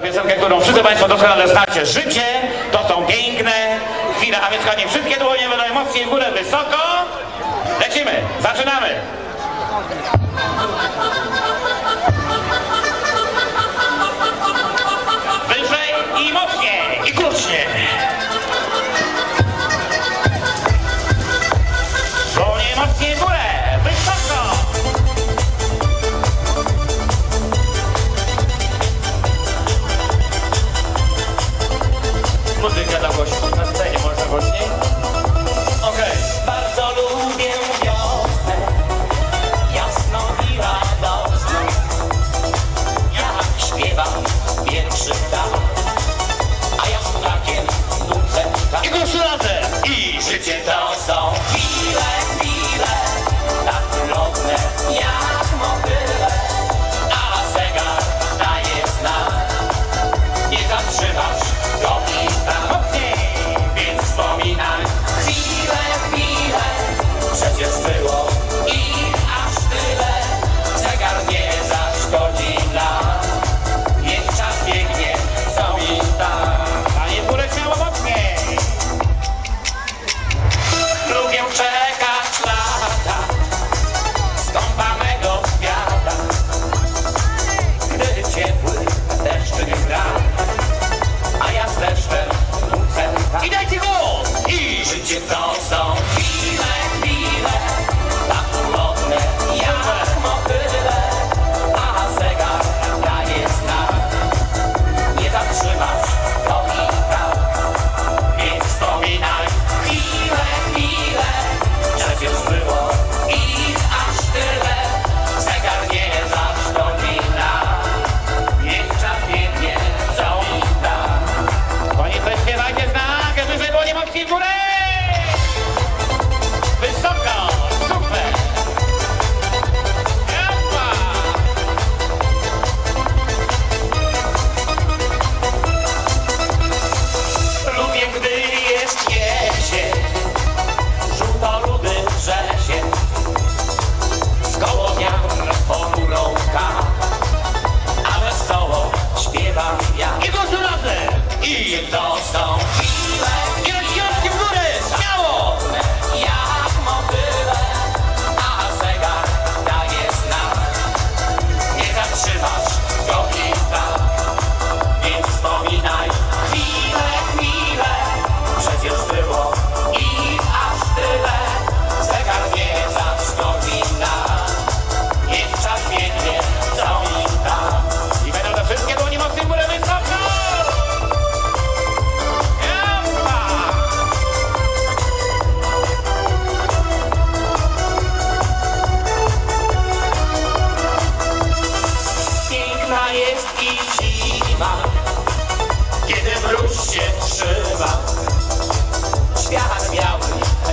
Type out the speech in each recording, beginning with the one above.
piosenkę, którą wszyscy Państwo doskonale znacie. Życie to są piękne chwile, a więc kochani, wszystkie dłonie będą mocniej w górę, wysoko. Lecimy, zaczynamy. Wyżej i mocniej, i głośniej. Dłonie mocniej w górę, wysoko. Muzyka na głośniej, na scenie można głośniej. Okej. Bardzo lubię wiosnę, jasną i radosną. Jak śpiewam pierwszy tak, a ja z ptakiem nucę tak. I głosu razem. I Życie to są chwile, tak drobne jak motyle, a zegar daje znak. Nie zatrzymasz go i tak. mocniej. Więc wspominaj chwile, przecież było ich aż tyle. Zegar nie zaszkodzi nam, niech czas biegnie, co mi tam. Panie w górę śmiało mocniej. Lubię czekać lata skąpanego świata, gdy ciepły deszcz gra, a ja z deszczem nucę tak. I dajcie głos. I Życie to są chwile, tak ulotne jak motyle, a zegar daje znak. Nie zatrzymasz go i tak, więc wspominaj chwile, przecież było ich aż tyle. Zegar nie zaszkodzi nam, niech czas biegnie, co mi da. Panie, zaśpiewajcie znak, wyżej dłonie mocniej w górę. Wysoko, super. Japa. Lubię, gdy jest jesień, żółtorudy wrzesień, wkoło wiatr ponurą ka, a wesoło śpiewam ja. I głosu razem. I to są chwile, I ręczniczki w górę, śmiało. jak motyle, a zegar daje znak. Nie zatrzymasz go i tak, więc wspominaj chwile, przecież było ich aż tyle. Zegar nie zaszkodzi nam, niech czas biegnie, co mi tam. I będą te wszystkie dłonie mocniej w górę, wysoko. Japa. Piękna jest i zima, kiedy mróz się trzyma. Świat biały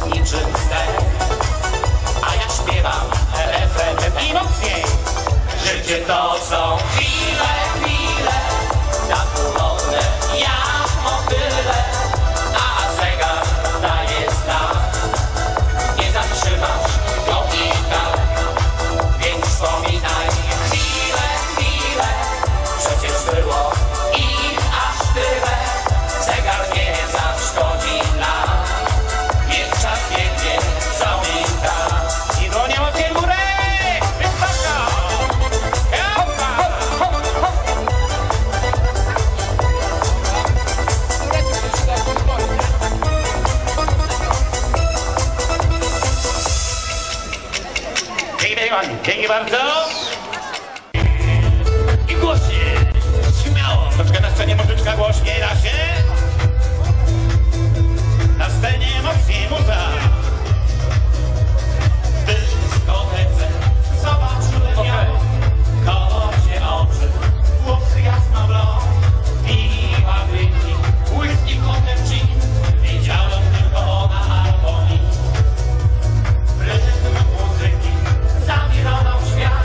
niczym sen, a ja śpiewam refren. I mocniej. Życie to są chwile, tak ulotne jak motyle, a zegar daje znak. Nie zatrzymasz go i tak, więc wspominaj chwile, przecież było ich aż tyle. Zegar nie zaszkodzi nam, więc czas biegnie, co mi da. I dłonie mocniej w górę. Wysoko. Japa. Dzięki bardzo. I głośniej. Śmiało. Troszkę na scenie muzyczka głośniej da się. Na scenie mocniej muza. W dyskotece zobaczyłem ją, kocie oczy, włosy jasno blond, piwa wynki, whisky, potem gin. Widziałem tylko na harmonii, rytm muzyki zamierował świat.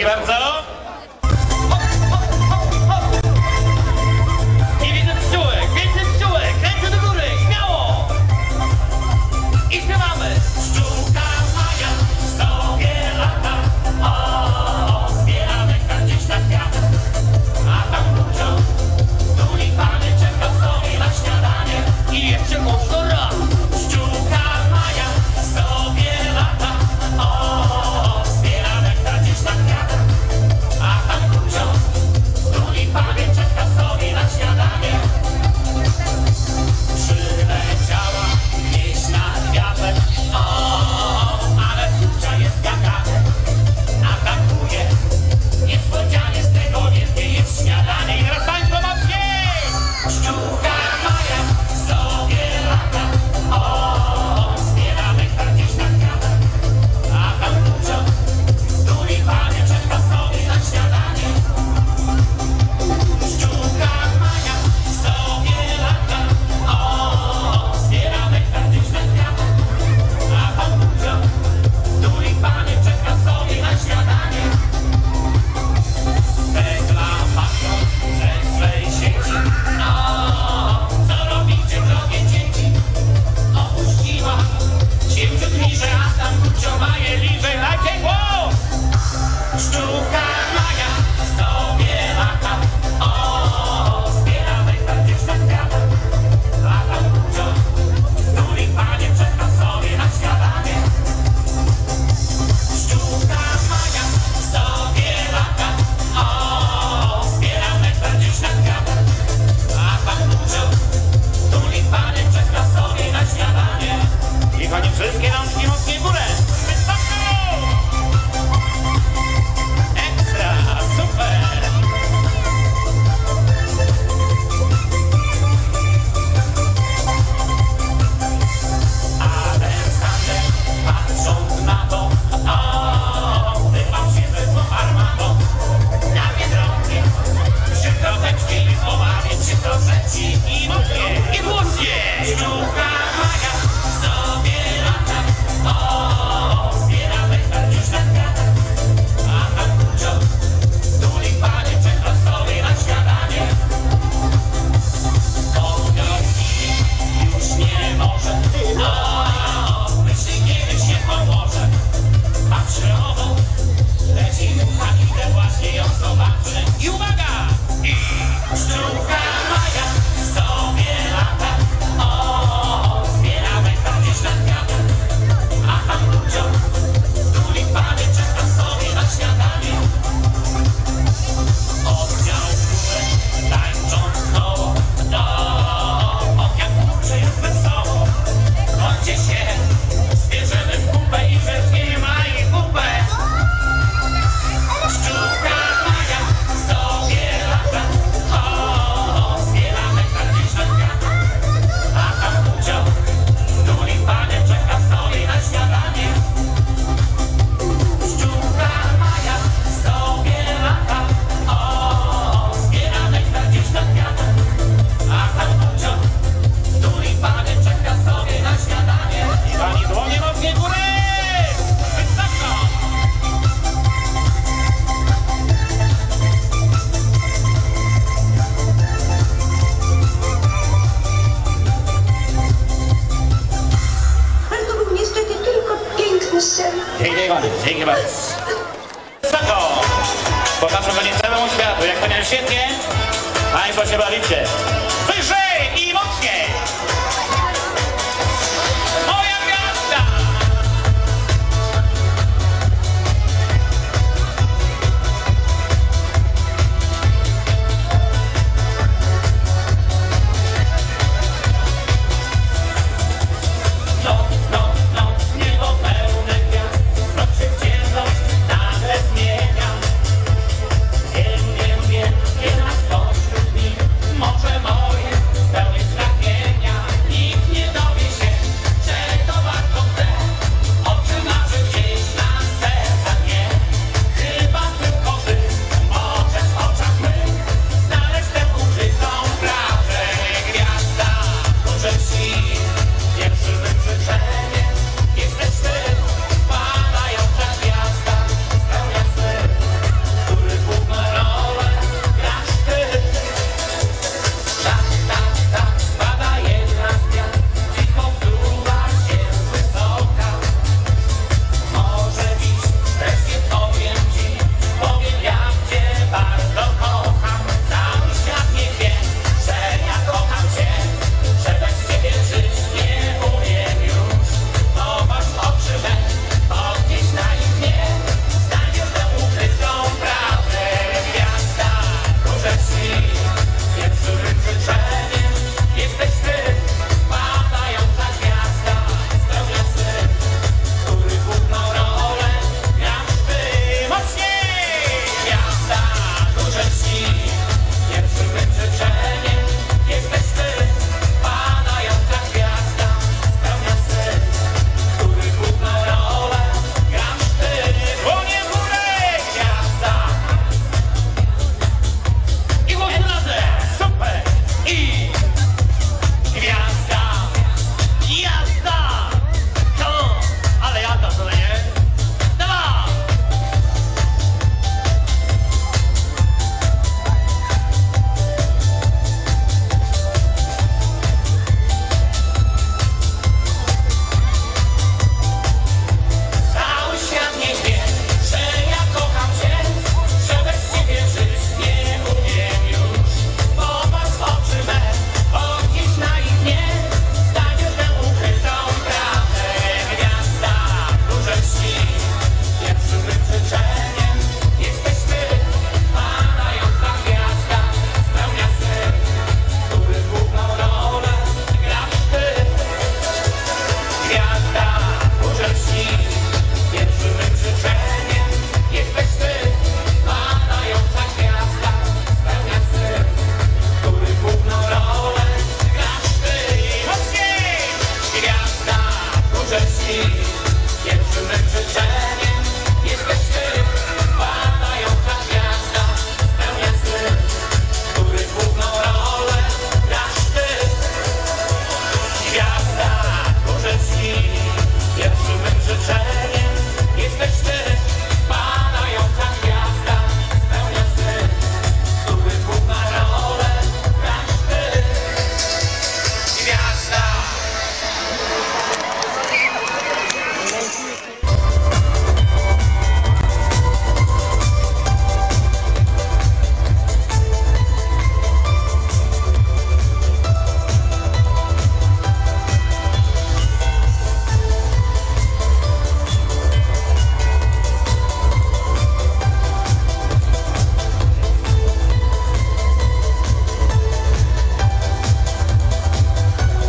bardzo. Nie widzę pszczółek, więcej pszczółek, ręce do góry, śmiało! I śpiewamy! Pszczółka Maja sobie lata, o, zbiera nektar gdzieś na kwiatach, a tam dużo tulipany czeka sobie na śniadanie. I jeszcze mocno raz! Pszczółka Maja sobie lata, o, zbiera nektar gdzieś na kwiatach, a tam dużo tulipany czeka sobie na śniadanie. Przyleciała gdzieś na kwiatek, o, ale kurcza jest gagatek, atakuje. Niespodzianie z tego wielkie jest śniadanie. I teraz tańczą mocniej! Pszczółka Maja sobie lata, o, zbiera nektar gdzieś na kwiatach, a tam dużo tulipany czeka sobie na śniadanie. Pszczółka Maja sobie lata, o, zbiera nektar gdzieś na kwiatach, a tam dużo tulipany czeka sobie na śniadanie. Węgla patrzą ze swej sieci, o, co robicie, drogie dzieci? Opuściła się liże, a tam kurczą maje liże. Dajcie głos! Pszczółka Maja sobie lata, o, zbiera nektar gdzieś na kwiatach, a tam dużo tulipanie czeka sobie na śniadanie. Pszczółka Maja sobie lata, o, zbiera nektar gdzieś na kwiatach, a tam dużo tulipanie czeka sobie na śniadanie. I konie wszystkie rączki mocniej w górę! Wysoko! Ekstra! Super! Aleksander, patrząc na to, o, wypał się ze złą armatą. Na Biedronkę się trochę chcieli pobawić, się trochę ci I mocniej! I głośniej! Pszczółka Maja sobie lata, o, zbiera nektar gdzieś na kwiatach, a tam dużo tulipanie czeka sobie na śniadanie. Podrogi już nie może, o, myśli kiedy się pomoże. Patrzy ową, leci mucha, idę właśnie ją zobaczy. I uwaga! I... Pszczółka Maja sobie lata, o, zbiera nektar gdzieś na kwiatach, a tam dużo tulipany czeka sobie na śniadanie. Oddział górę, tańcząc koło, o, jak kurczy jest wesoło. Chodźcie się, zbierzemy w kupę i weźmiemy Mai kupę. Pszczółka Maja sobie lata, o, zbiera nektar gdzieś na kwiatach, a tam dużo tulipany czeka sobie na śniadanie. Pszczółka Maja sobie lata, o, zbiera nektar gdzieś na kwiatach, a tam dużo tulipany czeka sobie na śniadanie. I pani dłonie mocniej w górę! Wysoko! Ale to był niestety tylko piękny sen. Dzięki bardzo, dzięki bardzo. Wysoko! Pokażę to nie całemu światu, jak to nie świetnie. Państwo się bawicie. Wyżej i mocniej! Moja gwiazda! Niebo pełne gwiazd, rok się w ciemność nagle zmienia. Wiem, wiem, wiem, jednak spośród nich może moja śni. Pierwszym mym życzeniem jesteś ty, padająca gwiazda, spełnia sny, których główną rolę grasz ty. Gwiazda, którzy śni. Pierwszym mym życzeniem jesteś ty, padająca gwiazda, spełnia sny, których główną rolę grasz ty. Gwiazda.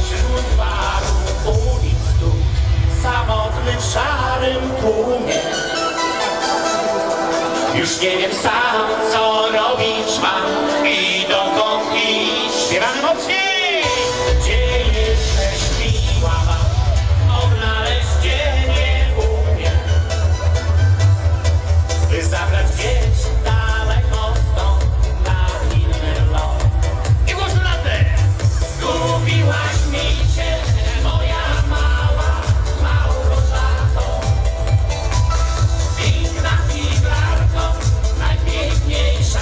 Wśród barów ulic tu, samotny w szarym tłumie. Już nie wiem sam, co robić mam i dokąd iść. Śpiewamy mocniej! Gdzie jesteś, miła ma, odnaleźć cię nie umiem. By zabrać gdzieś daleko stąd, na inny lot. I głośno na te! Zgubiłaś mi się, moja mała Małgorzato. Piękna figlarko, najpiękniejsza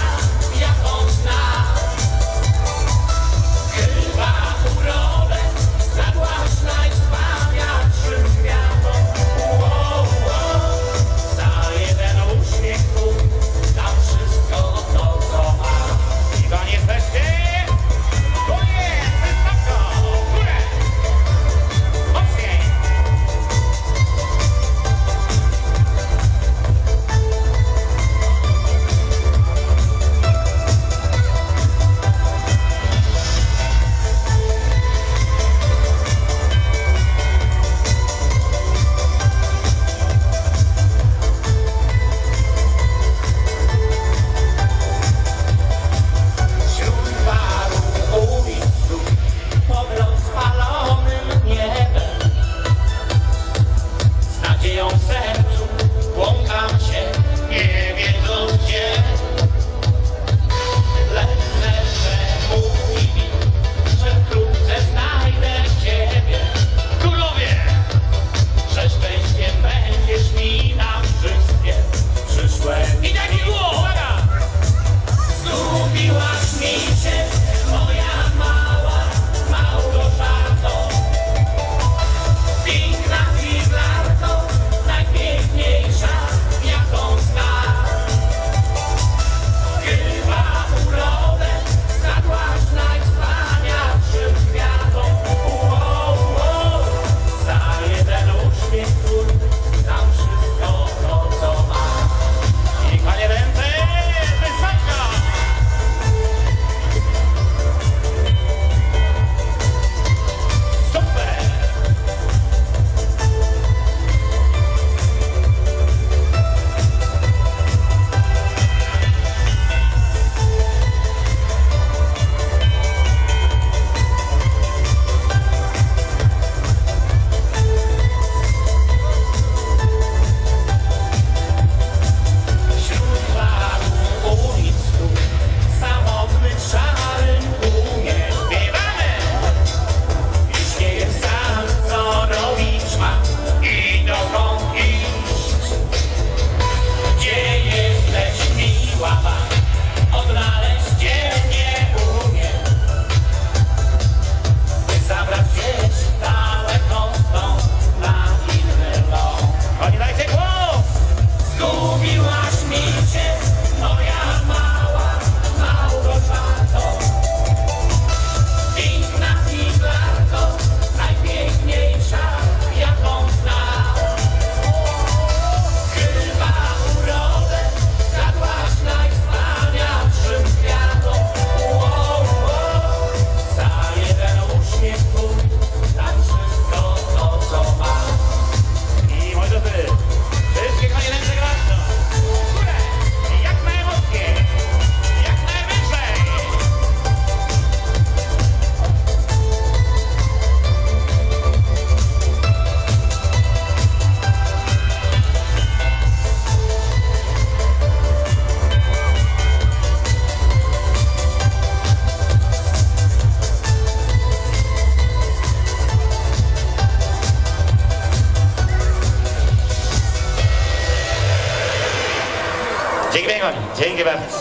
Dzięki pięknie, dzięki bardzo.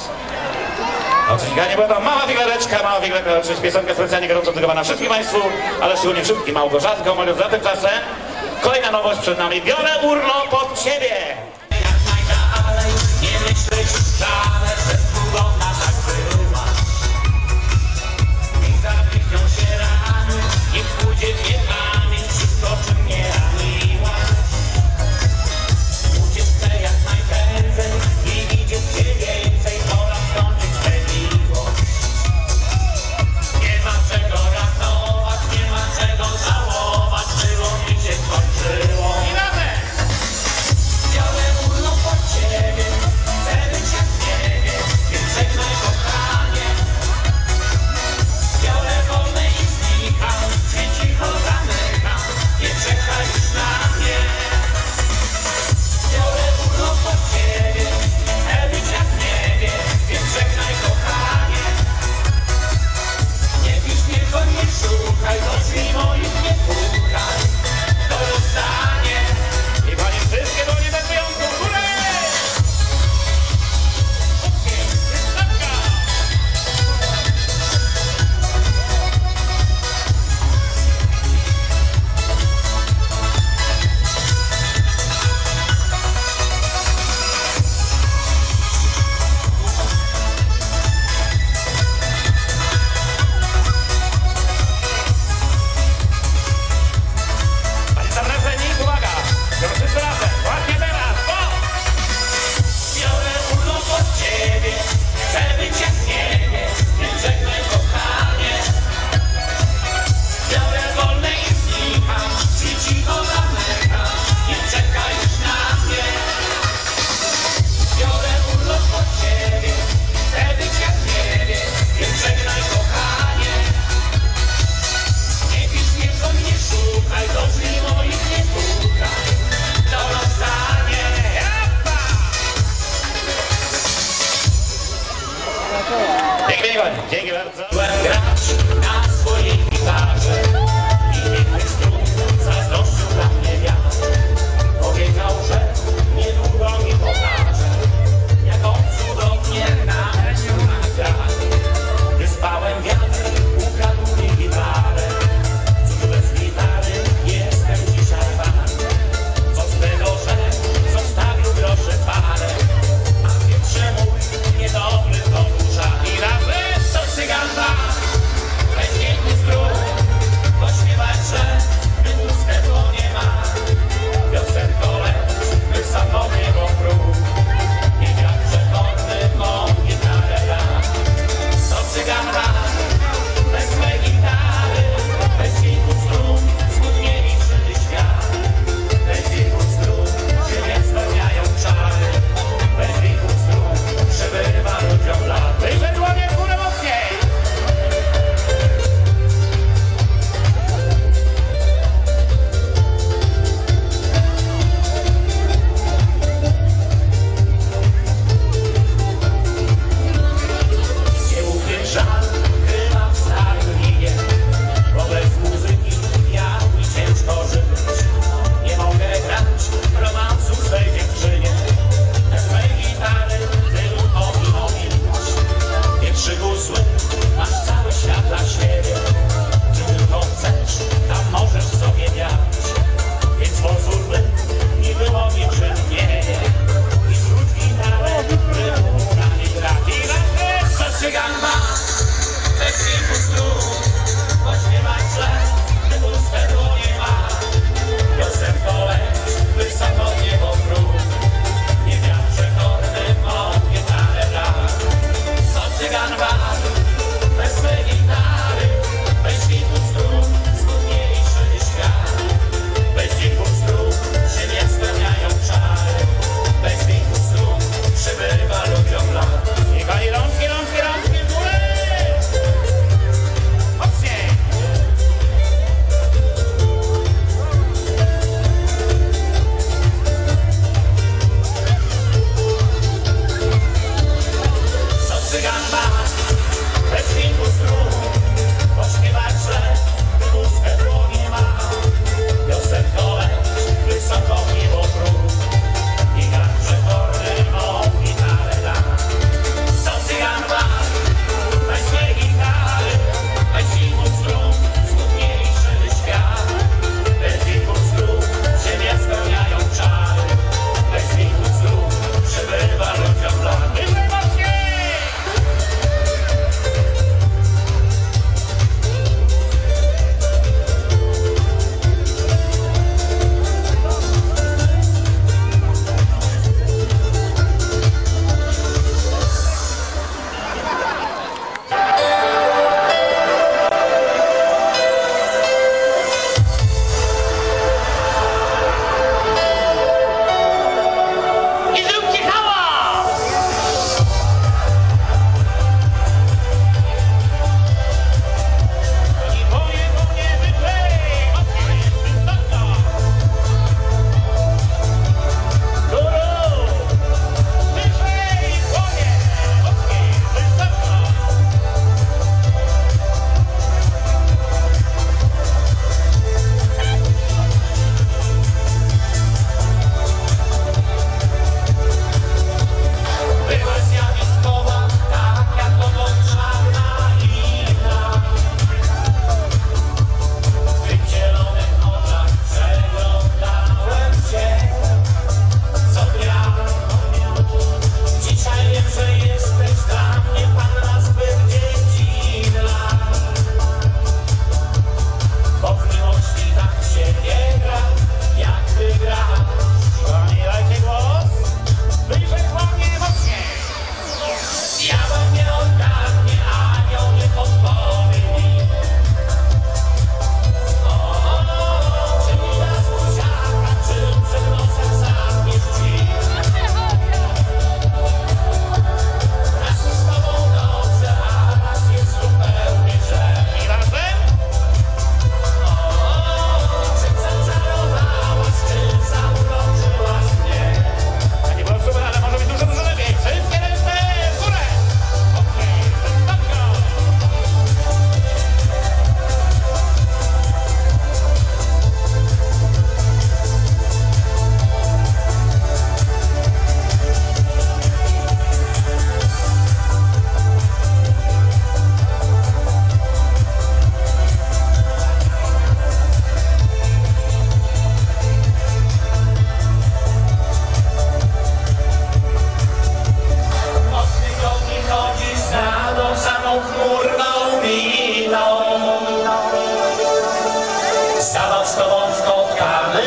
Oczywiście była to mała figlareczka, oczywiście piosenka specjalnie gorąco dedykowana wszystkim Państwu, ale szczególnie wszystkim Małgorzatkom, mówiąc za tymczasem. Kolejna nowość przed nami. Biorę urlop od Ciebie. Jak najdalej, nie myśleć wcale, że cudowna tak była. I zapichną się rany, niech pójdzie w niepamięć wszystko, czym mnie raniła. Uciec chcę jak najprędzej i widzieć Cię więcej, pora skończyć tę miłość. Nie ma czego ratować, nie ma czego żałować, było mi się skończyło. I razem. Biorę urlop od Ciebie, chcę być jak nie wiem.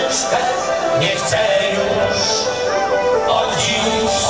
ucieczkę nie chcę już od dziś.